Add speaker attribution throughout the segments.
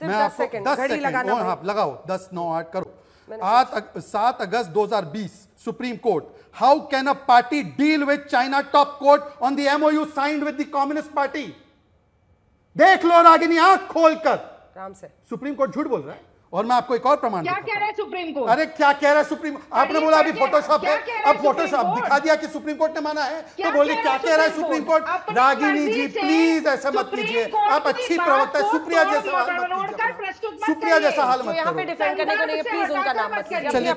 Speaker 1: मैं आपको 10 सेकंड हाँ लगाओ, 10 9 8 करो। 7 अगस्त 2020 supreme court, how can a party deal with China top court on the MOU signed with the communist party. देख लो रागिनी आंख खोलकर,
Speaker 2: आराम से।
Speaker 1: सुप्रीम कोर्ट झूठ बोल रहा है और मैं आपको एक और प्रमाण
Speaker 3: क्या कह रहा है सुप्रीम कोर्ट?
Speaker 1: अरे क्या कह रहा है सुप्रीम, आपने बोला अभी फोटोशॉप है, अब फोटोशॉप दिखा दिया कि सुप्रीम कोर्ट ने माना है, तो बोलिए क्या कह रहा है supreme court. Ragini ji please ऐसा मत कीजिए, आप अच्छी प्रवक्ता है, सुप्रिया जैसा हाल मत कीजिए, सुप्रिया जैसा हाल मत
Speaker 2: यहाँ पे डिफेंड करने को नहीं, प्लीज उनका नाम मत कीजिए।
Speaker 1: चलिए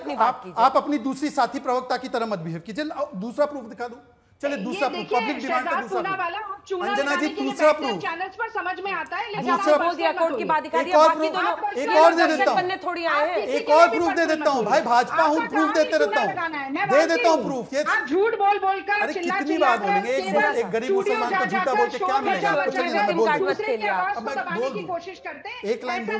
Speaker 1: आप अपनी दूसरी साथी प्रवक्ता की तरह मत बिहेव कीजिए। दूसरा प्रूफ दिखा दूं, चलिए दूसरा प्रूफ, पब्लिक डिमांड का दूसरा प्रूफ। अंजना जी दूसरा प्रूफ
Speaker 3: चैनल्स पर समझ में आता है,
Speaker 1: दूसरा
Speaker 2: बोल दिया, कोर्ट की बात दिखा
Speaker 1: एक
Speaker 2: दिया,
Speaker 1: और
Speaker 2: बाकी दोनों
Speaker 1: एक और दे देता हूं,
Speaker 2: बनने थोड़ी आए हैं।
Speaker 1: एक और प्रूफ दे देता हूं भाई, भाजपा हूं, प्रूफ देते रहता हूं, दे देता हूं प्रूफ। ये
Speaker 3: आप झूठ बोल बोल कर,
Speaker 1: अरे कितनी बार बोलेंगे, एक गरीब मुसलमान को झूठा बोल के क्या मिलेगा आपको। चलिए बोल
Speaker 3: की कोशिश करते हैं,
Speaker 1: एक लाइन बोल,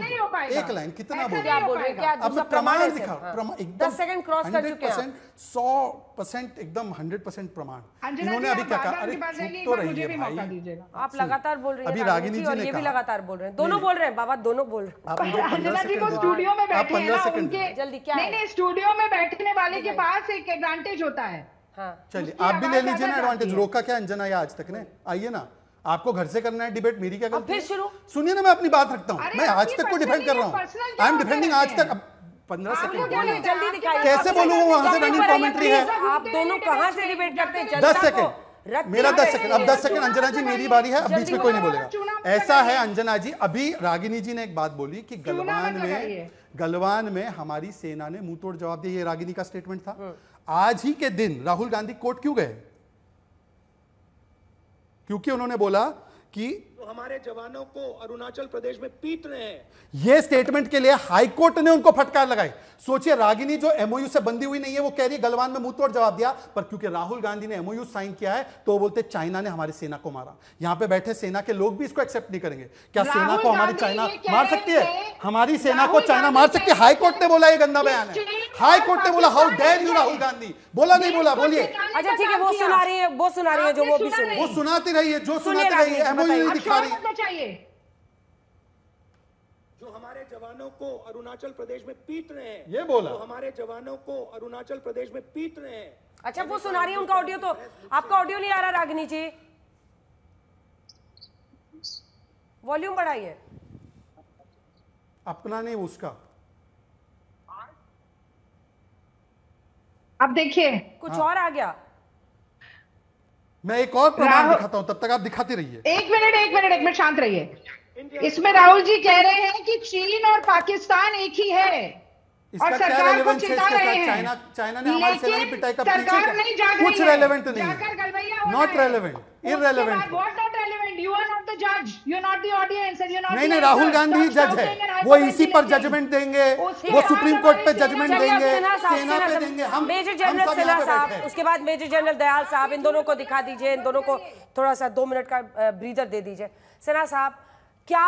Speaker 1: एक लाइन कितना बोल,
Speaker 2: क्या बोल रहे हैं, क्या
Speaker 1: अब मैं प्रमाण दिखा, एकदम
Speaker 2: 10 सेकंड क्रॉस कर चुके हैं,
Speaker 1: 100% एकदम 100% प्रमाण। इन्होंने अभी क्या कहा, अरे चुप तो रहिए भाई,
Speaker 2: आप लगातार बोल रही हैं,
Speaker 1: अभी रागिनी जी ने
Speaker 2: ये भी लगातार बोल रहे हैं, दोनों बोल रहे हैं बाबा, दोनों बोल रहे हैं।
Speaker 3: अंजना जी को स्टूडियो में बैठे हैं ना, उनके
Speaker 2: जल्दी क्या
Speaker 3: नहीं नहीं, स्टूडियो में बैठने वाले के पास एक एडवांटेज होता है।
Speaker 1: चलिए आप भी ले लीजिए ना एडवांटेज, रोका क्या अंजना या आज तक ने, आइए ना, आपको घर से करना है डिबेट, मेरी क्या गलती है? सुनिए ना, मैं अपनी बात रखता हूँ, मैं आज तक को डिफेंड कर रहा हूँ, आई एम डिफेंडिंग आज तक। 15 सेकंड
Speaker 2: जल्दी दिखाइए,
Speaker 1: कैसे बोलूँ, वहां से रनिंग कमेंट्री है,
Speaker 2: आप दोनों कहां से डिबेट करते हैं?
Speaker 1: 10 सेकंड मेरा 10 सेकंड, अब 10 सेकंड अंजना जी मेरी बारी है, अब बीच में कोई नहीं बोलेगा। ऐसा है अंजना जी, अभी रागिनी जी ने एक बात बोली कि गलवान में हमारी सेना ने मुंह तोड़ जवाब दिया, ये रागिनी का स्टेटमेंट था। आज ही के दिन राहुल गांधी कोर्ट क्यों गए? क्योंकि उन्होंने बोला कि
Speaker 4: तो हमारे जवानों को अरुणाचल प्रदेश में पीट रहे हैं।
Speaker 1: यह स्टेटमेंट के लिए हाई कोर्ट ने उनको फटकार लगाई। सोचिए, रागिनी जो एमओयू से बंधी हुई नहीं है, वो कह रही है गलवान में मुंह तोड़ जवाब दिया, पर क्योंकि राहुल गांधी ने एमओयू साइन किया है तो वो बोलते चाइना ने हमारी सेना को मारा। यहां पे बैठे सेना के लोग भी इसको एक्सेप्ट नहीं करेंगे। क्या सेना को हमारी चाइना मार सकती है? हमारी सेना को चाइना मार सकती है? हाई कोर्ट ने बोला, ये गंदा बयान है, हाई कोर्ट ने बोला। How dare you Rahul Gandhi, बोला नहीं बोला, बोलिए।
Speaker 2: अच्छा ठीक है, वो सुना रही है, वो सुना रही है, जो वो भी सुने,
Speaker 1: वो सुनाती रही है, जो सुनाती रही है, एमओयू नहीं दिखा रही।
Speaker 4: जो हमारे जवानों को अरुणाचल प्रदेश में पीट रहे हैं,
Speaker 1: ये बोला,
Speaker 4: जो हमारे जवानों को अरुणाचल प्रदेश में पीट रहे हैं।
Speaker 2: अच्छा वो सुना रही है, उनका ऑडियो, तो आपका ऑडियो नहीं आ रहा रागिनी जी, वॉल्यूम बढ़ाइए।
Speaker 1: अपना नहीं उसका,
Speaker 3: अब देखिए
Speaker 2: कुछ और आ गया।
Speaker 1: मैं एक और प्रमाण दिखाता हूं, तब तक आप दिखाती रहिए।
Speaker 3: एक मिनट शांत रहिए। इसमें राहुल जी कह रहे हैं कि चीन और पाकिस्तान एक ही है,
Speaker 1: इसका
Speaker 3: और
Speaker 1: क्या
Speaker 3: सरकार को
Speaker 1: रेलेवेंस है
Speaker 3: चिता
Speaker 1: इसके
Speaker 3: रहे
Speaker 1: साथ?
Speaker 3: हैं।
Speaker 1: चाइना ने हमारी सेना की पिटाई का पीछे
Speaker 3: सरकार नहीं जाग रही
Speaker 1: कुछ
Speaker 3: है।
Speaker 1: रेलेवेंट नहीं
Speaker 3: जाकर
Speaker 1: है,
Speaker 3: गलबैया होना
Speaker 1: नॉट
Speaker 3: है।
Speaker 1: Relevant, irrelevant.
Speaker 3: What not relevant? You are not the judge. You are not the audience and you are not
Speaker 1: नहीं
Speaker 3: the
Speaker 1: Rahul
Speaker 3: answer.
Speaker 1: Gandhi
Speaker 3: Stop
Speaker 1: जज
Speaker 3: shouting and
Speaker 1: है, वो इसी पर
Speaker 3: hyperventilating.
Speaker 1: जजमेंट देंगे,
Speaker 3: उसके
Speaker 1: वो
Speaker 3: बाद
Speaker 1: सुप्रीम कोर्ट पे
Speaker 3: हमारे
Speaker 1: जजमेंट
Speaker 3: सेना
Speaker 1: देंगे,
Speaker 2: साहब,
Speaker 1: सेना पे देंगे। हम
Speaker 2: मेजर
Speaker 1: सब
Speaker 2: जनरल
Speaker 1: यहाँ
Speaker 2: सिन्हा
Speaker 1: पे
Speaker 2: साहब,
Speaker 1: बैठे हैं।
Speaker 2: उसके बाद मेजर जनरल दयाल साहब, इन दोनों को दिखा दीजिए, इन दोनों को थोड़ा सा 2 मिनट का ब्रीदर दे दीजिए। सिन्हा साहब, क्या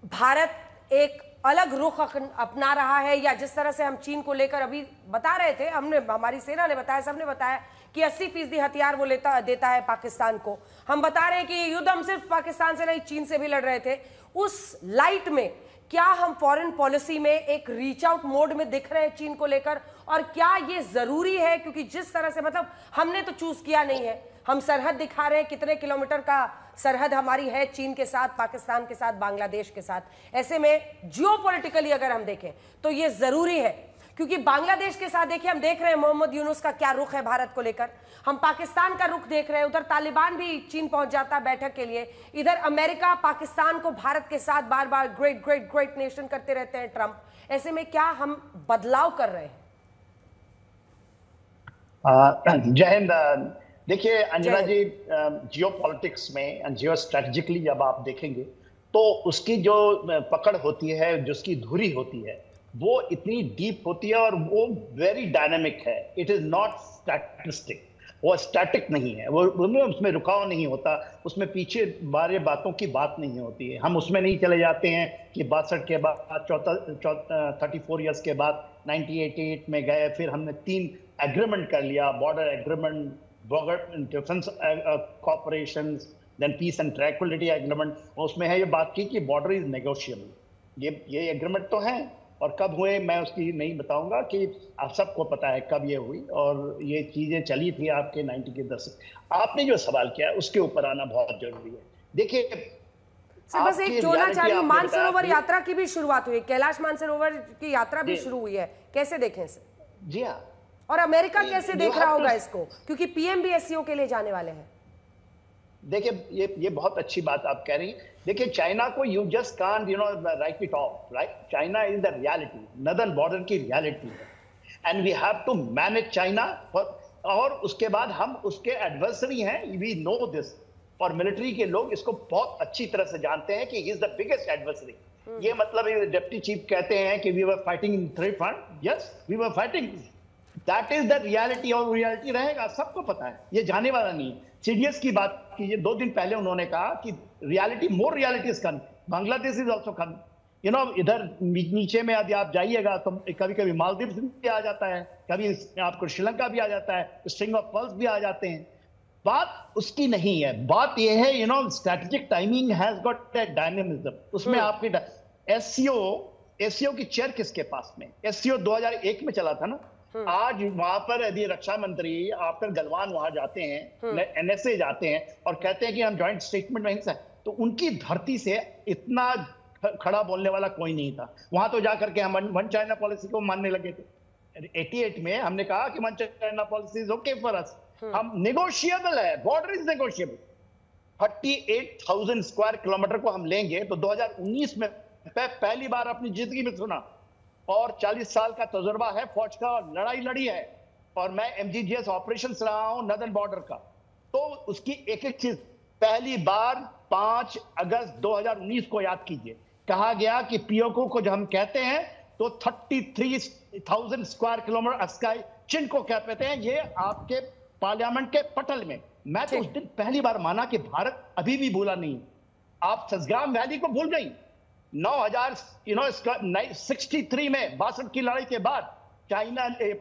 Speaker 2: भारत एक अलग रुख अपना रहा है, या जिस तरह से हम चीन को लेकर अभी बता रहे थे, हमने, हमारी सेना ने बताया, सबने बताया कि 80% हथियार वो देता है पाकिस्तान को, हम बता रहे हैं कि युद्ध हम सिर्फ पाकिस्तान से नहीं चीन से भी लड़ रहे थे, उस लाइट में क्या हम फॉरेन पॉलिसी में एक रीच आउट मोड में दिख रहे हैं चीन को लेकर, और क्या ये जरूरी है? क्योंकि जिस तरह से, मतलब हमने तो चूज किया नहीं है, हम सरहद दिखा रहे हैं, कितने किलोमीटर का सरहद हमारी है चीन के साथ, पाकिस्तान के साथ, बांग्लादेश के साथ। ऐसे में जियोपॉलिटिकली अगर हम देखें तो ये जरूरी है, क्योंकि बांग्लादेश के साथ देखिए, हम देख रहे हैं मोहम्मद यूनुस का क्या रुख है भारत को लेकर, हम पाकिस्तान का रुख देख रहे हैं, उधर तालिबान भी चीन पहुंच जाता है बैठक के लिए, इधर अमेरिका पाकिस्तान को भारत के साथ बार बार ग्रेट ग्रेट ग्रेट नेशन करते रहते हैं ट्रंप। ऐसे में क्या हम बदलाव कर रहे हैं?
Speaker 5: जय हिंद। देखिए अंजना जी, जियो पॉलिटिक्स में, जियो स्ट्रेटेजिकली जब आप देखेंगे तो उसकी जो पकड़ होती है, जो उसकी धुरी होती है, वो इतनी डीप होती है और वो वेरी डायनामिक है। इट इज नॉट स्टैटिस्टिक, वो स्टैटिक नहीं है, वो उसमें रुकाव नहीं होता, उसमें पीछे बारे बातों की बात नहीं होती है। हम उसमें नहीं चले जाते हैं कि 62 के बाद 34 ईयर्स के बाद 1988 में गए, फिर हमने 3 एग्रीमेंट कर लिया, border agreement, defence cooperation, then peace and tranquillity agreement. उसमें है ये बात की कि बॉर्डर इज नेगोशिएबल, ये एग्रीमेंट तो है, और कब हुए मैं उसकी नहीं बताऊंगा, कि आप सबको पता है कब ये हुई, और ये चीजें चली थी आपके 90 के दशक। आपने जो सवाल किया उसके ऊपर आना बहुत जरूरी है। देखिए
Speaker 2: बस एक जोड़ना चाह रही हूँ, मानसरोवर यात्रा की भी शुरुआत हुई, कैलाश मानसरोवर की यात्रा भी शुरू हुई है, कैसे देखें इसे?
Speaker 5: जी हाँ,
Speaker 2: और अमेरिका कैसे देख रहा होगा इसको, क्योंकि पीएम भी एससीओ के लिए जाने वाले हैं?
Speaker 5: देखिए ये बहुत अच्छी बात आप कह रही हैं। देखिए चाइना को you just can't write it off, right? China is the reality, northern border की रियलिटी है, and we have to manage China. और उसके बाद हम उसके एडवर्सरी हैं, वी नो दिस, और मिलिट्री के लोग इसको बहुत अच्छी तरह से जानते हैं कि he is the biggest adversary. ये मतलब डिप्टी चीफ कहते हैं कि we were fighting in 3 front, yes we were fighting, that is the reality, और रियलिटी रहेगा, सबको पता है, ये जाने वाला नहीं है। सीडीएस की बात कीजिए, 2 दिन पहले उन्होंने कहा कि reality, more reality is coming, Bangladesh is also coming, इधर नीचे में यदि आप जाइएगा तो कभी कभी मालदीव भी आ जाता है, कभी आपको श्रीलंका भी आ जाता है, स्ट्रिंग ऑफ पर्ल्स भी आ जाते हैं। बात उसकी नहीं है, बात यह है strategic timing has got a dynamism. उसमें आपकी एससीओ की चेयर किसके पास में? एससीओ 2001 में चला था ना। आज वहां पर यदि रक्षा मंत्री आफ्टर गलवान वहां जाते हैं, एनएसए जाते हैं और कहते हैं कि हम जॉइंट स्टेटमेंट में हिस्सा, तो उनकी धरती से इतना खड़ा बोलने वाला कोई नहीं था। वहां तो जाकर के हम वन चाइना पॉलिसी को मानने लगे थे। 88 में हमने कहा कि one China policy is okay for us, हम नेगोशिएबल है, border is negotiable. 38,000 square kilometre को हम लेंगे तो 2019 में पहली बार अपनी जिंदगी में सुना, और 40 साल का तजुर्बा है फौज का, लड़ाई लड़ी है, और मैं एमजीजीएस ऑपरेशन रहा हूं नदर्न बॉर्डर का। तो उसकी एक एक चीज, पहली बार 5 अगस्त 2019 को याद कीजिए, कहा गया कि पीओके को जो हम कहते हैं तो 33,000 स्क्वायर किलोमीटर स्काई चिन को कहते हैं, ये आपके पार्लियामेंट के पटल में। मैं तो उस दिन पहली बार माना कि भारत अभी भी भूला नहीं। आप ससग्राम वैली को भूल गई। 9,000 63 में 62 की लड़ाई के बाद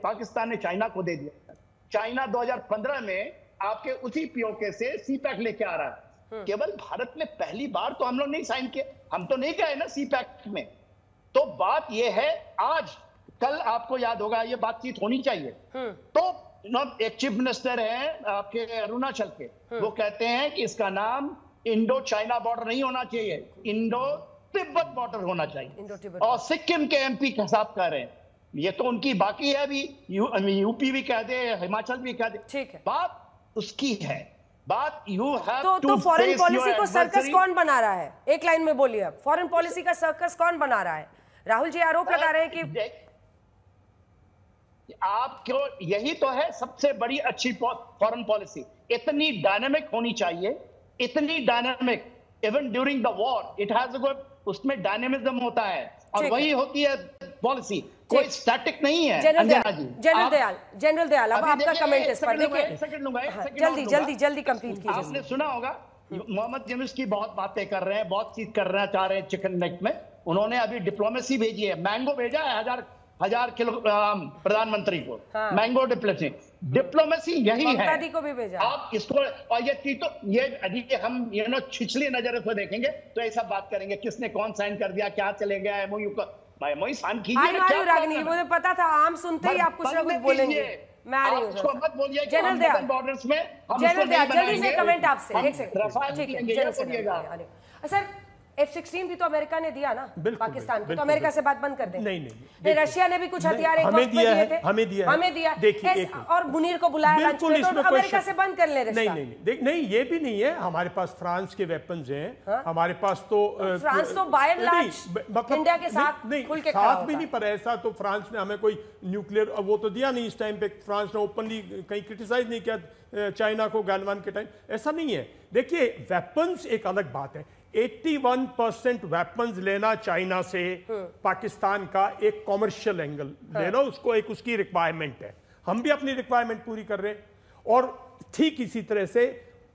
Speaker 5: पाकिस्तान ने चाइना को दे दिया। चाइना 2015 में आपके उसी पीओके से सीपैक लेके आ रहा है। केवल भारत में पहली बार तो हम लोग नहीं साइन किए, हम तो नहीं गए ना सीपैक में। तो बात यह है, आज कल आपको याद होगा ये बातचीत होनी चाहिए। तो एक चीफ मिनिस्टर है आपके अरुणाचल के, वो कहते हैं कि इसका नाम इंडो चाइना बॉर्डर नहीं होना चाहिए, इंडो तिब्बत बॉर्डर होना चाहिए। और सिक्किम के एमपी के साथ कह रहे हैं, ये तो उनकी बाकी है, अभी यूपी भी कह दे, हिमाचल भी कह दे, ठीक है, बात उसकी है। बात यू हैव
Speaker 2: तो फॉरेन पॉलिसी को सर्कस कौन बना रहा है? एक लाइन में बोलिए, अब फॉरेन पॉलिसी का सर्कस कौन बना रहा है? राहुल जी आरोप लगा रहे हैं कि
Speaker 5: आप क्यों, यही तो है सबसे बड़ी अच्छी फॉरेन पॉलिसी, इतनी डायनामिक होनी चाहिए, इतनी dynamic, even during the war it has उसमें डायनेमिज्म होता है, और वही होती है पॉलिसी, कोई स्टैटिक नहीं है।
Speaker 2: जनरल दयाल अब आपका कमेंट इस पर, देखिए जल्दी कंप्लीट कीजिए।
Speaker 5: आपने सुना होगा मोहम्मद यूनुस की बहुत बातें कर रहे हैं, बहुत चीज करना चाह रहे हैं चिकन नेक में। उन्होंने अभी डिप्लोमेसी भेजी है, मैंगो भेजा है 1000 किलो प्रधानमंत्री को, मैंगो डिप्लोमेसी यही है।
Speaker 2: को भी भेजा
Speaker 5: आप इसको, और ये चीज तो ये हम छिछली नजर से देखेंगे तो ऐसा बात करेंगे किसने कौन साइन कर दिया, क्या चले गया एमओयू का, एमओयू साइन कीजिए।
Speaker 2: रागिनी मुझे पता था आम सुनते ही आप कुछ ना कुछ बोलेंगे। मैं आ रही हूँ,
Speaker 5: मत बोलिए
Speaker 2: जनरल दयाल
Speaker 5: बॉर्डर्स में
Speaker 2: जल्दी से कमेंट आपसे, एक सेकंड सर। F-16 भी तो अमेरिका ने दिया ना पाकिस्तान को, तो अमेरिका से बात बंद कर दें? नहीं, रशिया ने भी कुछ हथियार
Speaker 6: हमें दिया देखिए,
Speaker 2: और मुनीर को बुलाया, तो अमेरिका से बंद कर ले रशिया।
Speaker 6: नहीं, ये भी नहीं है। हमारे पास फ्रांस के वेपन्स हैं, हमारे पास तो
Speaker 2: फ्रांस तो बाय एंड लार्ज इंडिया के साथ खुल के खड़ा
Speaker 6: भी नहीं, पर ऐसा तो फ्रांस ने हमें कोई न्यूक्लियर वो तो दिया नहीं इस टाइम पे। फ्रांस ने ओपनली कहीं क्रिटिसाइज नहीं किया चाइना को गलवान के टाइम, ऐसा नहीं है। देखिए वेपन्स एक अलग बात है, 81% वेपन्स लेना चाइना से पाकिस्तान का एक कॉमर्शियल एंगल लेना, उसको एक उसकी रिक्वायरमेंट है। हम भी अपनी रिक्वायरमेंट पूरी कर रहे हैं, और ठीक इसी तरह से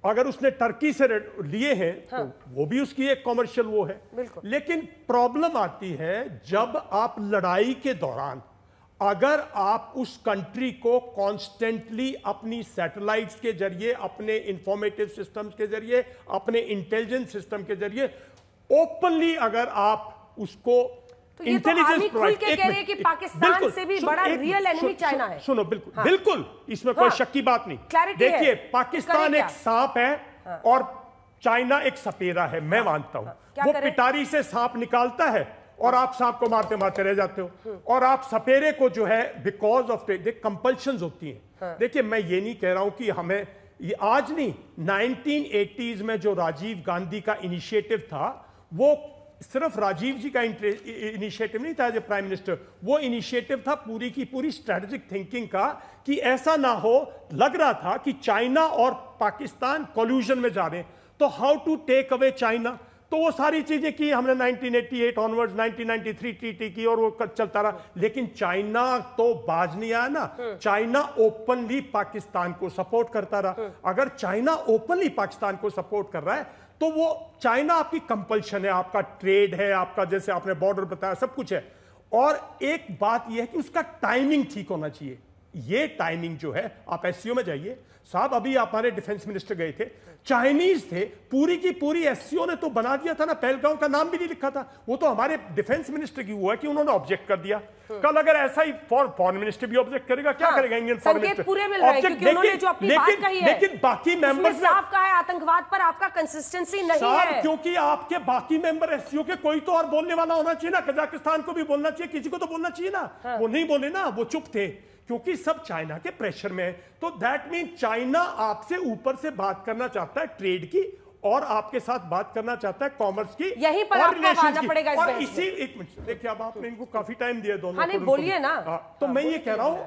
Speaker 6: अगर उसने टर्की से लिए हैं तो वो भी उसकी एक कॉमर्शियल वो है। लेकिन प्रॉब्लम आती है जब आप लड़ाई के दौरान अगर आप उस कंट्री को कॉन्स्टेंटली अपनी सैटेलाइट्स के जरिए, अपने इंफॉर्मेटिव सिस्टम्स के जरिए, अपने इंटेलिजेंस सिस्टम के जरिए ओपनली अगर आप उसको
Speaker 2: तो ये तो आर्मी खुल के कह रही है कि पाकिस्तान से भी बड़ा रियल एनिमी चाइना है।
Speaker 6: सुनो, बिल्कुल बिल्कुल, इसमें कोई शक की बात नहीं। देखिए, पाकिस्तान एक सांप है और चाइना एक सपेरा है, मैं मानता हूं। वो पिटारी से सांप निकालता है और आप सांप को मारते मारते रह जाते हो, और आप सपेरे को जो है बिकॉज ऑफ कंपल्शंस होती हैं। देखिए, मैं ये नहीं कह रहा हूं कि हमें ये आज नहीं, 1980s में जो राजीव गांधी का इनिशिएटिव था, वो सिर्फ राजीव जी का इनिशिएटिव नहीं था एज ए प्राइम मिनिस्टर, वो इनिशिएटिव था पूरी की पूरी स्ट्रेटेजिक थिंकिंग का, कि ऐसा ना हो, लग रहा था कि चाइना और पाकिस्तान कोल्यूजन में जा रहे हैं, तो how to take away China. तो वो सारी चीजें की हमने 1988 ऑनवर्ड्स, 1993 ट्रीटी की, और वो चलता रहा। लेकिन चाइना तो बाज नहीं आया ना। चाइना ओपनली पाकिस्तान को सपोर्ट करता रहा। अगर चाइना ओपनली पाकिस्तान को सपोर्ट कर रहा है, तो वो चाइना आपकी कंपल्शन है, आपका ट्रेड है, आपका जैसे आपने बॉर्डर बताया, सब कुछ है। और एक बात यह है कि उसका टाइमिंग ठीक होना चाहिए। ये टाइमिंग जो है, आप एससीओ में जाइए साहब, अभी हमारे डिफेंस मिनिस्टर गए थे, चाइनीज थे, पूरी की पूरी एससीओ ने तो बना दिया था ना, पहलगांव का नाम भी नहीं लिखा था। वो तो हमारे डिफेंस मिनिस्टर की हुआ है कि उन्होंने ऑब्जेक्ट कर दिया। कल अगर ऐसा ही फॉरेन मिनिस्टर भी ऑब्जेक्ट करेगा, क्या करेगा इंडियन फॉरेन मिनिस्टर?
Speaker 2: पूरे मिल रहे हैं, क्योंकि उन्होंने जो अपनी बात कही है,
Speaker 6: लेकिन बाकी मेंबर्स ने
Speaker 2: साफ कहा है आतंकवाद पर आपका कंसिस्टेंसी नहीं है।
Speaker 6: क्योंकि आपके बाकी मेंबर एससीओ के कोई तो और बोलने वाला होना चाहिए ना। कजाकिस्तान को भी बोलना चाहिए, किसी को तो बोलना चाहिए ना। वो नहीं बोले ना, वो चुप थे, क्योंकि सब चाइना के प्रेशर में है। तो दैट मीन चाइना आपसे ऊपर से बात करना चाहता है ट्रेड की, और आपके साथ बात करना चाहता है कॉमर्स की,
Speaker 2: यहीं पर आपको आना पड़ेगा इस
Speaker 6: और
Speaker 2: बहस
Speaker 6: इसी एक मिनट देखिए, अब आपने इनको काफी टाइम दिया दोनों
Speaker 2: को, बोलिए ना।
Speaker 6: तो मैं ये कह रहा हूं,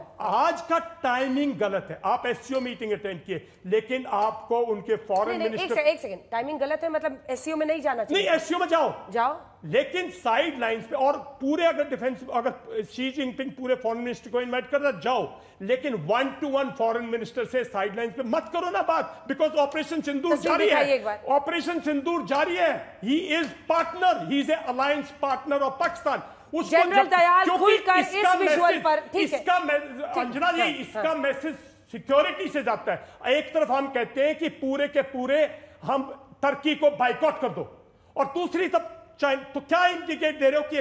Speaker 6: आज का टाइमिंग गलत है। आप एससीओ मीटिंग अटेंड किए, लेकिन आपको उनके फॉरेन मिनिस्टर,
Speaker 2: एक सेकंड, टाइमिंग गलत है मतलब एससीओ में नहीं जाना चाहिए?
Speaker 6: नहीं, एससीओ में जाओ, लेकिन साइड लाइंस पे, और पूरे अगर डिफेंस, अगर शी जिनपिंग पूरे फॉरेन मिनिस्टर को इनवाइट कर रहा, जाओ, लेकिन 1-to-1 फॉरेन मिनिस्टर से साइड लाइंस पे मत करो ना बात, बिकॉज ऑपरेशन सिंदूर जारी है। ऑपरेशन सिंदूर जारी है। He is partner, he is a alliance partner of Pakistan.
Speaker 2: General Dayal खुलकर इस विजुअल पर, ठीक है,
Speaker 6: अंजना जी, इसका मैसेज सिक्योरिटी से जाता है। एक तरफ हम कहते हैं कि पूरे के पूरे हम तुर्की को बाइकआउट कर दो, और दूसरी तरफ तो क्या इंडिकेट दे रहे हो कि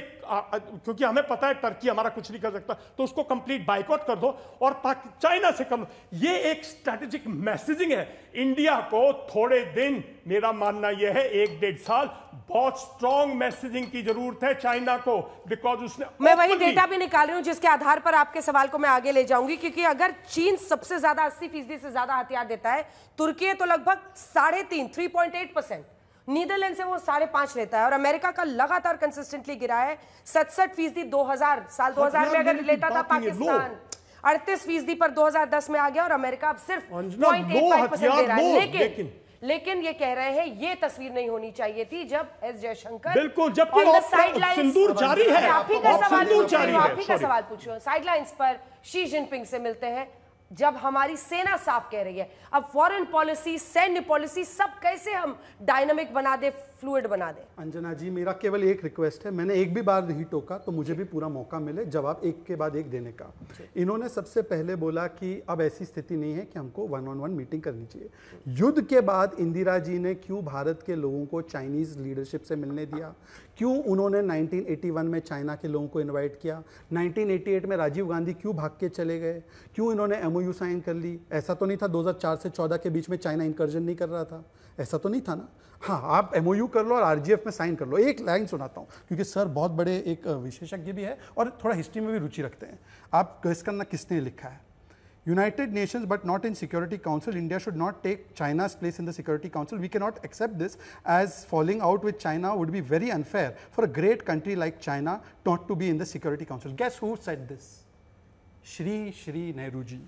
Speaker 6: क्योंकि हमें पता है टर्की हमारा कुछ नहीं कर सकता, तो उसको कंप्लीट बाइकआउट कर दो और चाइना से कर लो। ये एक स्ट्रेटेजिक मैसेजिंग है। इंडिया को थोड़े दिन, मेरा मानना यह है 1-1.5 साल, बहुत स्ट्रॉन्ग मैसेजिंग की जरूरत है चाइना को, बिकॉज उसने,
Speaker 2: मैं वही डेटा भी निकाल रही हूं जिसके आधार पर आपके सवाल को मैं आगे ले जाऊंगी, क्योंकि अगर चीन सबसे ज्यादा 80% से ज्यादा हथियार देता है, तुर्की तो लगभग 3.8%, नीदरलैंड से वो 5.5 लेता है, और अमेरिका का लगातार कंसिस्टेंटली गिरा है। 67% 2000 में अगर लेता था पाकिस्तान, 38% पर 2010 में आ गया, और अमेरिका अब सिर्फ 0.85% दे रहा है। लेकिन ये कह रहे हैं ये तस्वीर नहीं होनी चाहिए थी जब एस जयशंकर,
Speaker 6: बिल्कुल, जबकि सिंदूर जारी है।
Speaker 2: आप ही का सवाल पूछो, साइडलाइंस पर शी जिनपिंग से मिलते हैं, जब हमारी सेना साफ कह रही है अब फॉरेन पॉलिसी, सैन्य पॉलिसी, सब कैसे हम डायनामिक बना दे, फ्लूइड बना दे।
Speaker 1: अंजना जी, मेरा केवल एक रिक्वेस्ट है, मैंने एक भी बार नहीं टोका, तो मुझे भी पूरा मौका मिले जवाब एक के बाद एक देने का। इन्होंने सबसे पहले बोला कि अब ऐसी स्थिति नहीं है कि हमको 1-on-1 मीटिंग करनी चाहिए। युद्ध के बाद इंदिरा जी ने क्यों भारत के लोगों को चाइनीज लीडरशिप से मिलने दिया? क्यों उन्होंने 1981 में चाइना के लोगों को इनवाइट किया? 1988 में राजीव गांधी क्यों भाग के चले गए? क्यों इन्होंने MOU साइन कर ली? ऐसा तो नहीं था 2004 से 14 के बीच में चाइना इंकर्जन नहीं कर रहा था, ऐसा तो नहीं था ना। हाँ, आप MOU कर लो और RGF में साइन कर लो। एक लाइन सुनाता हूँ, क्योंकि सर बहुत बड़े एक विशेषज्ञ भी है और थोड़ा हिस्ट्री में भी रुचि रखते हैं। आप गेस करना किसने लिखा है। United Nations but not in Security Council, India should not take China's place in the Security Council. We cannot accept this, as falling out with China would be very unfair for a great country like China not to be in the Security Council. Guess who said this? Shri Nehru ji.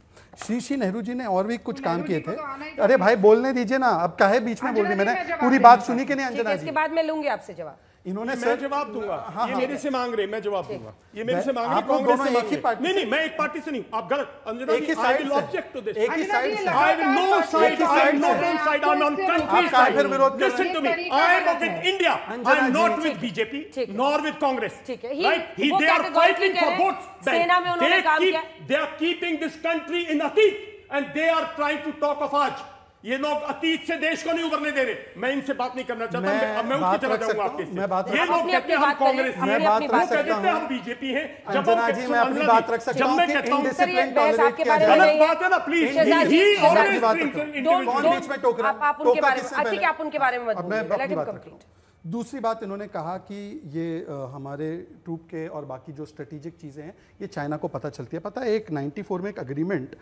Speaker 1: Shri Nehru ji ने और भी कुछ काम किए थे। अरे भाई बोलने दीजिए ना, अब काहे बीच में बोल रही? मैंने पूरी बात सुनी कि नहीं अंजना जी?
Speaker 2: इसके बाद मैं लूंगी आपसे जवाब।
Speaker 6: इन्होंने मैं जवाब दूंगा। हाँ, ये मेरे से मांग रहे, मैं जवाब दूंगा। ये मेरे से मांग रहे, कांग्रेस से मांग रहे। नहीं, मैं एक पार्टी से नहीं, आप गलत। अंजना जी, I will object to this.
Speaker 1: एक ही साइड से।
Speaker 6: I will no side. I am not on side. I am on country side. Listen to me. I am with India. I am not with BJP nor with Congress. Right? They are fighting for votes.
Speaker 2: सेना में उन्होंने काम किया।
Speaker 6: They are keeping this country in अतीत and they are trying to talk of आज। ये लोग अतीत से देश को नहीं उभरने दे रहे। मैं इनसे बात नहीं करना चाहता, मैं उसकी तरह जाऊंगा आपके। ये लोग कहते हैं हम कांग्रेस हैं, वो कहते हैं हम बीजेपी हैं। जब
Speaker 1: अंजना जी मैं अपनी बात रख सकता हूं कि इनडिसिप्लिन टॉलरेट किया जा रहा है।
Speaker 6: गलत बात है ना, प्लीज।
Speaker 2: आप उनके बारे में, ठीक है, आप उनके बारे में मत बोलिए, लेट हिम कंप्लीट।
Speaker 1: दूसरी बात इन्होंने कहा कि ये हमारे ट्रूप के और बाकी जो स्ट्रेटेजिक चीज़ें हैं ये चाइना को पता चलती है। पता है एक 94 में एक एग्रीमेंट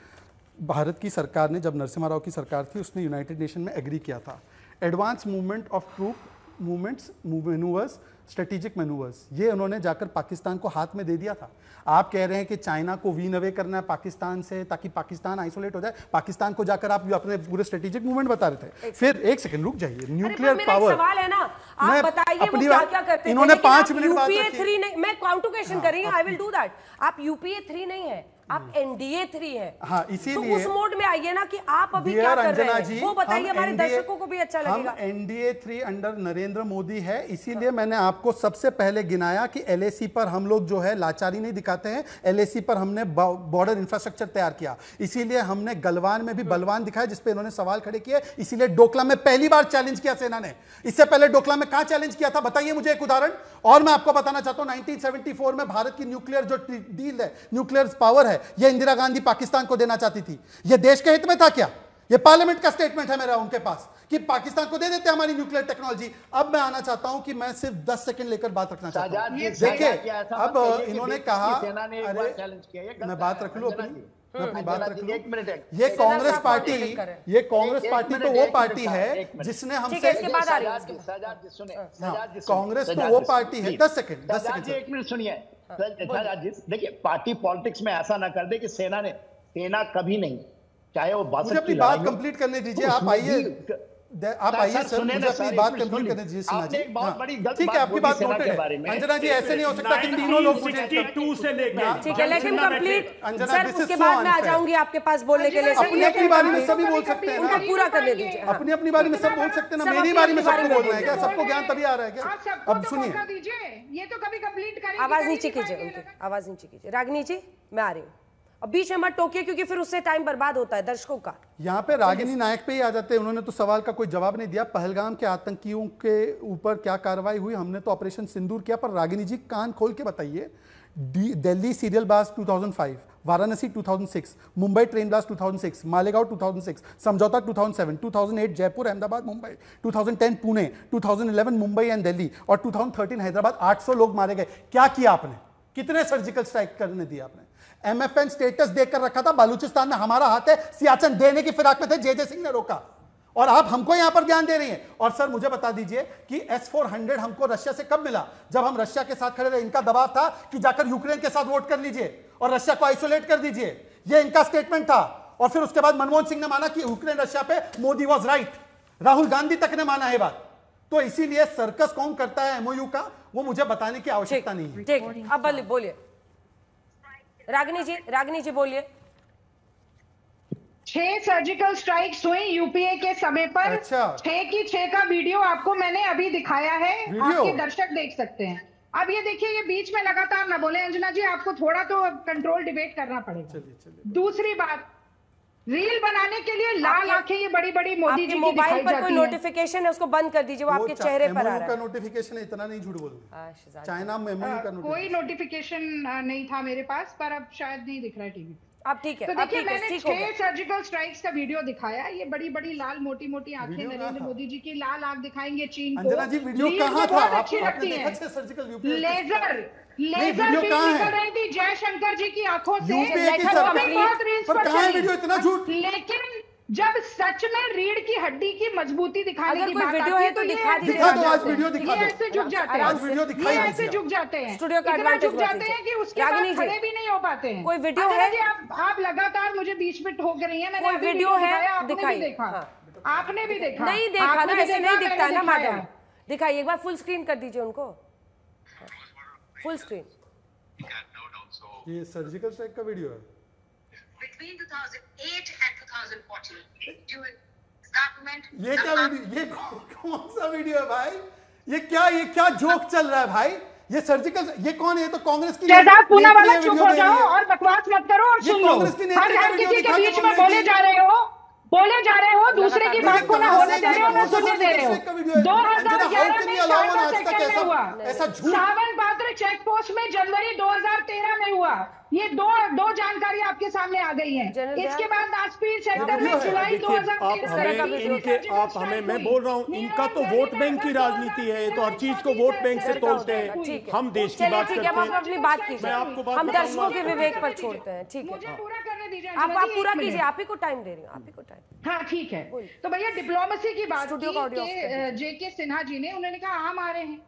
Speaker 1: भारत की सरकार ने, जब नरसिम्हा राव की सरकार थी, उसने यूनाइटेड नेशन में एग्री किया था। Advance movement of troop movements, manoeuvres, strategic manoeuvres, ये उन्होंने जाकर पाकिस्तान को हाथ में दे दिया था। आप कह रहे हैं कि चाइना को वीन अवे करना है पाकिस्तान से ताकि पाकिस्तान आइसोलेट हो जाए। पाकिस्तान को जाकर आप अपने पूरे स्ट्रेटेजिक मूवमेंट बता रहे थे। फिर एक सेकंड रुक जाइए, न्यूक्लियर पावर
Speaker 2: सवाल है ना, आप बताइए वो क्या करते थे।
Speaker 1: इन्होंने 5 मिनट बात
Speaker 2: यूपीए 3 नहीं, मैं काउंट टू क्वेश्चन कर रही हूं, आई विल डू दैट। आप यूपीए 3 नहीं है, आप एनडीए 3 है।
Speaker 1: हाँ, इसीलिए
Speaker 2: तो उस मोड में आइए ना कि आप अभी क्या कर रहे हैं, वो बताइए, हमारे दर्शकों को भी अच्छा लगेगा।
Speaker 1: हम एनडीए 3 अंडर नरेंद्र मोदी है, इसीलिए मैंने आपको सबसे पहले गिनाया कि एलएसी पर हम लोग जो है लाचारी नहीं दिखाते हैं। एलएसी पर हमने बॉर्डर इंफ्रास्ट्रक्चर तैयार किया, इसीलिए हमने गलवान में भी बलवान दिखाया, जिसपे इन्होंने सवाल खड़े किए। इसीलिए डोकलाम में पहली बार चैलेंज किया सेना ने। इससे पहले डोकलाम में कहां चैलेंज किया था, बताइए मुझे एक उदाहरण। और मैं आपको बताना चाहता हूं 1974 में भारत की न्यूक्लियर जो डील है, न्यूक्लियर पावर है, यह इंदिरा गांधी पाकिस्तान को देना चाहती थी। यह देश के हित में था क्या? यह पार्लियामेंट का स्टेटमेंट है मेरा उनके पास कि पाकिस्तान को दे देते हैं हमारी न्यूक्लियर टेक्नोलॉजी। अब मैं आना चाहता हूं कि मैं सिर्फ 10 सेकंड लेकर बात रखना चाहता हूं। देखिए अब इन्होंने कहा, अरे मैं बात रख लूं अपनी, मैं अपनी बात रख लूं। ये कांग्रेस पार्टी तो वो पार्टी है जिसने हमसे, कांग्रेस तो वो पार्टी है। 10 सेकंड
Speaker 5: 1 मिनट सुनिए। देखिए पार्टी पॉलिटिक्स में ऐसा ना कर दे कि सेना कभी नहीं, चाहे वो
Speaker 1: मुझे अपनी बात कंप्लीट करने दीजिए। आप आइए सर, मुझे अपनी बात कंप्लीट करने दीजिए। सिन्हा जी, ठीक है, आपकी बात नोटेड है। अंजना जी, ऐसे नहीं हो सकता कि तीनों लोग मुझे
Speaker 6: 62 से लेकर,
Speaker 2: ठीक है, let him complete.
Speaker 1: Anjana,
Speaker 2: sir उसके बाद मैं आ जाऊंगी आपके पास बोलने के लिए।
Speaker 1: अपनी अपनी बारी में सभी बोल सकते हैं
Speaker 2: उनको
Speaker 1: ना,
Speaker 2: पूरा करने दीजिए।
Speaker 1: अपनी अपनी बारी में सब बोल सकते हैं ना। मेरी बारी में सबको बोलना है क्या? सबको ज्ञान तभी आ रहा है क्या? अब सुनिए,
Speaker 3: ये तो कभी कंप्लीट करेंगे।
Speaker 2: आवाज नीचे कीजिए, उनकी आवाज नीचे कीजिए। रागिनी जी, मैं आ रही हूँ, अब बीच में मत टोकिए क्योंकि फिर उससे टाइम बर्बाद होता है दर्शकों का।
Speaker 1: यहाँ पे रागिनी नायक पे ही आ जाते हैं। उन्होंने तो सवाल का कोई जवाब नहीं दिया। पहलगाम के आतंकियों के ऊपर क्या कार्रवाई हुई, हमने तो ऑपरेशन सिंदूर किया। पर रागिनी जी कान खोल के बताइए, Delhi serial blast 2005, Varanasi 2006, Mumbai train blast 2006, Malegaon 2006, समझौता 2007, 2008 जयपुर, अहमदाबाद, मुंबई, 2010 पुणे, 2011 मुंबई एंड दिल्ली और 2013 हैदराबाद। 800 लोग मारे गए। क्या किया आपने? कितने सर्जिकल स्ट्राइक करने दिए आपने? एमएफएन स्टेटस देकर रखा था, बालूचिस्तान में हमारा हाथ है, सियाचिन देने की फिराक में थे, जे सिंह ने रोका। और आप हमको यहां पर ज्ञान दे रही हैं। और सर मुझे बता दीजिए कि S-400 हमको रशिया से कब मिला? जब हम रशिया के साथ खड़े रहे। इनका दबाव था कि जाकर यूक्रेन के साथ वोट कर लीजिए और रशिया को आइसोलेट कर दीजिए, यह इनका स्टेटमेंट था। और फिर उसके बाद मनमोहन सिंह ने माना कि यूक्रेन रशिया पे मोदी वॉज राइट। राहुल गांधी तक ने माना है बात। तो इसीलिए सर्कस कौन करता है एमओयू का, वो मुझे बताने की आवश्यकता नहीं है।
Speaker 2: ठीक, अब बोलिए रागिनी जी बोलिए।
Speaker 3: 6 सर्जिकल स्ट्राइक्स हुई यूपीए के समय पर।
Speaker 1: अच्छा।
Speaker 3: 6 की 6 का वीडियो आपको मैंने अभी दिखाया है, आपके दर्शक देख सकते हैं। अब ये देखिए, ये बीच में लगातार ना बोले अंजना जी, आपको थोड़ा तो कंट्रोल डिबेट करना पड़ेगा। दूसरी बात, रील बनाने के लिए लाल आंखें ये बड़ी बड़ी मोदी जी की दिखाई जाती है।
Speaker 2: मोबाइल पर कोई नोटिफिकेशन है उसको बंद कर दीजिए, वो आपके चेहरे पर आ रहा है।
Speaker 1: नोटिफिकेशन है, इतना नहीं झूठ बोलना। चाइना में
Speaker 3: कोई नोटिफिकेशन नहीं था मेरे पास, पर अब शायद नहीं दिख रहा है टीवी।
Speaker 2: अब ठीक है।
Speaker 3: तो देखिए, मैंने 6 सर्जिकल स्ट्राइक्स का वीडियो दिखाया। ये बड़ी बड़ी लाल मोटी मोटी आंखें नरेंद्र मोदी जी की, लाल आंख दिखाएंगे चीन को।
Speaker 1: अंजना जी वीडियो कहां था?
Speaker 3: अच्छी लगती है। लेजर
Speaker 1: वीडियो कहां है?
Speaker 3: रही थी जयशंकर जी की आंखों से।
Speaker 1: पर कहां है वीडियो? इतना झूठ।
Speaker 3: लेकिन जब सच में रीढ़ की हड्डी की मजबूती दिखाने की बात
Speaker 2: वीडियो
Speaker 3: आती
Speaker 2: है तो दिखा दीजिए।
Speaker 1: दिखा दो, आज वीडियो दिखा दो।
Speaker 3: ऐसे झुक जाते हैं,
Speaker 1: आज वीडियो दिखाई
Speaker 3: ये ऐसे झुक जाते हैं,
Speaker 2: स्टूडियो का
Speaker 3: इतना
Speaker 2: एडवांटेज
Speaker 3: झुक जाते हैं कि उसके बाद खड़े भी नहीं हो पाते हैं।
Speaker 2: कोई वीडियो है?
Speaker 3: आप लगातार मुझे बीच में ठोक रही हैं। मैंने
Speaker 2: कोई वीडियो है?
Speaker 3: दिखाई देखा, आपने भी देखा?
Speaker 2: नहीं देखा ना, ऐसे नहीं दिखता ना मैडम। दिखाइए एक बार, फुल स्क्रीन कर दीजिए उनको, फुल स्क्रीन।
Speaker 1: ये सर्जिकल स्ट्राइक का वीडियो है।
Speaker 7: Between 2008 and 2014, during government,
Speaker 1: ये क्या वीडियो? ये कौन सा वीडियो है भाई? ये क्या जोक चल रहा है भाई? ये सर्जिकल, ये कौन है? ये तो कांग्रेस की
Speaker 3: शहजाद पूनावाला, चुप हो जाओ और बकवास मत करो और सुन लो। हर किसी के बीच में बोले जा रहे हो, बोले जा रहे हो, दूसरे की बात को ना होने दे रहे हो ना सुनने दे रहे हो। 2011 में शारदा सेक्टर में हुआ, सावन पात्र चेक पोस्ट में जनवरी 2013 में हुआ। ये दो जानकारी आपके सामने आ गई है। इसके बाद नासपीर सेक्टर में जुलाई 2013
Speaker 6: मैं बोल रहा हूँ, इनका तो वोट बैंक की राजनीति है, तो हर चीज को वोट बैंक से तोड़ते हैं। हम देश की बात करते हैं।
Speaker 2: हम अपनी बात कीजिए, हम दर्शकों के विवेक पर छोड़ते हैं। ठीक है,
Speaker 3: मुझे पूरा करने दीजिए।
Speaker 2: आप पूरा कीजिए, आप ही को टाइम दे रही हूँ, आप ही को टाइम।
Speaker 3: हाँ ठीक है, तो भैया डिप्लोमेसी की बात की जेके सिन्हा जी ने, उन्होंने कहा आम आ रहे हैं।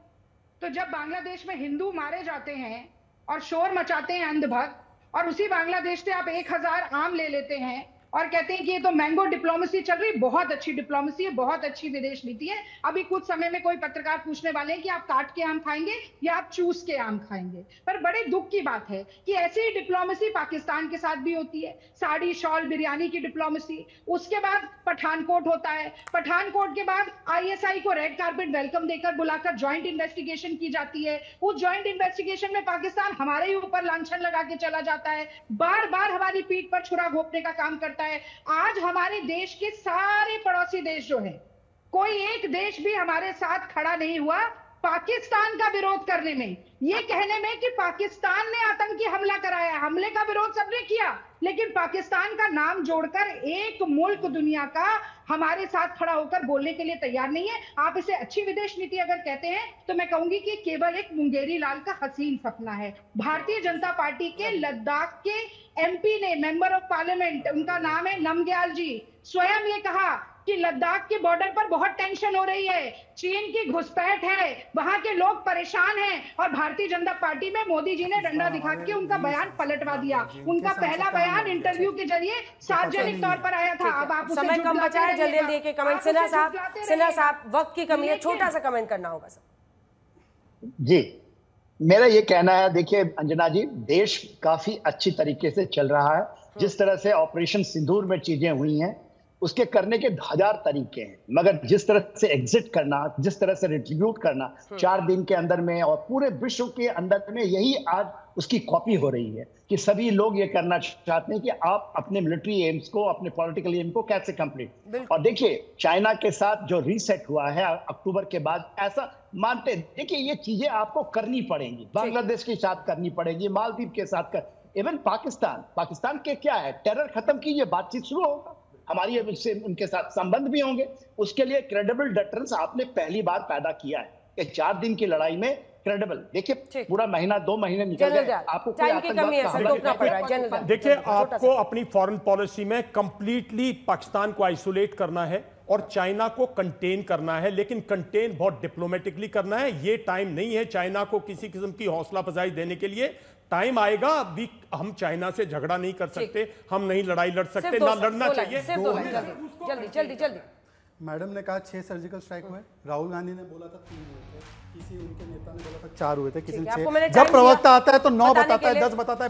Speaker 3: तो जब बांग्लादेश में हिंदू मारे जाते हैं और शोर मचाते हैं अंधभक्त, और उसी बांग्लादेश से आप 1000 आम ले लेते हैं और कहते हैं कि ये तो मैंगो डिप्लोमेसी चल रही, बहुत अच्छी डिप्लोमेसी है, बहुत अच्छी विदेश नीति है। अभी कुछ समय में कोई पत्रकार पूछने वाले हैं कि आप काट के आम खाएंगे या आप चूस के आम खाएंगे। पर बड़े दुख की बात है कि ऐसी ही डिप्लोमेसी पाकिस्तान के साथ भी होती है, साड़ी शॉल बिरयानी की डिप्लोमेसी। उसके बाद पठानकोट होता है, पठानकोट के बाद ISI को रेड कार्पेट वेलकम देकर बुलाकर ज्वाइंट इन्वेस्टिगेशन की जाती है। उस ज्वाइंट इन्वेस्टिगेशन में पाकिस्तान हमारे ही ऊपर लांछन लगा के चला जाता है, बार बार हमारी पीठ पर छुरा घोंपने का काम करता है। आज हमारे देश के सारे पड़ोसी देश जो है, कोई एक देश भी हमारे साथ खड़ा नहीं हुआ पाकिस्तान का विरोध करने में, ये कहने में कि पाकिस्तान ने आतंकी हमला कराया। हमले का विरोध सबने किया, लेकिन पाकिस्तान का नाम जोड़कर एक मुल्क दुनिया का हमारे साथ खड़ा होकर बोलने के लिए तैयार नहीं है। आप इसे अच्छी विदेश नीति अगर कहते हैं तो मैं कहूंगी कि केवल एक मुंगेरी लाल का हसीन सपना है। भारतीय जनता पार्टी के लद्दाख के MP ने, मेंबर ऑफ पार्लियामेंट, उनका नाम है नमग्याल जी, स्वयं ये कहा कि लद्दाख के बॉर्डर पर बहुत टेंशन हो रही है, चीन की घुसपैठ है, वहां के लोग परेशान हैं, और भारतीय जनता पार्टी में मोदी जी ने डंडा दिखा के उनका बयान पलटवा दिया। उनका पहला बयान इंटरव्यू के जरिए सार्वजनिक तौर पर आया था। अब आप
Speaker 2: समय कम बचा है, जल्दी जल्दी के कमेंट। सिन्हा साहब वक्त की कमी है, छोटा सा कमेंट करना होगा सर।
Speaker 5: जी, मेरा ये कहना है, देखिए अंजना जी, देश काफी अच्छी तरीके से चल रहा है। जिस तरह से ऑपरेशन सिंदूर में चीजें हुई हैं, उसके करने के 1000 तरीके हैं, मगर जिस तरह से एग्जिट करना, जिस तरह से रिट्रीब्यूट करना 4 दिन के अंदर में और पूरे विश्व के अंदर में, यही आज उसकी कॉपी हो रही है कि सभी लोग ये करना चाहते हैं कि आप अपने मिलिट्री एम्स को, अपने पॉलिटिकल एम को कैसे कंप्लीट। और देखिए चाइना के साथ जो रीसेट हुआ है अक्टूबर के बाद, ऐसा मानते, देखिए ये चीजें आपको करनी पड़ेंगी, बांग्लादेश के साथ करनी पड़ेगी, मालदीव के साथ इवन पाकिस्तान के क्या है, टेरर खत्म कीजिए, बातचीत शुरू होगा, हमारी उनके साथ संबंध भी होंगे। उसके लिए क्रेडिबल डिफरेंस आपने पहली बार पैदा किया है कि 4 दिन की लड़ाई में क्रेडिबल। देखिए पूरा महीना 2 महीने निकल गए, आपको
Speaker 6: देखिए आपको अपनी फॉरेन पॉलिसी में कंप्लीटली पाकिस्तान को आइसोलेट करना है और चाइना को कंटेन करना है, लेकिन कंटेन बहुत डिप्लोमेटिकली करना है। ये टाइम नहीं है चाइना को किसी किस्म की हौसला अफजाई देने के लिए। टाइम आएगा, अभी हम चाइना से झगड़ा नहीं कर सकते, हम नहीं लड़ाई लड़ सकते, ना लड़ना चाहिए।
Speaker 2: जल्दी।
Speaker 1: मैडम ने कहा 6 सर्जिकल स्ट्राइक हुए, राहुल गांधी ने बोला था 3 हुए थे, किसी उनके नेता ने बोला था 4 हुए थे, किसी ने 6। जब प्रवक्ता आता है तो 9 बताता है, 10 बताता है।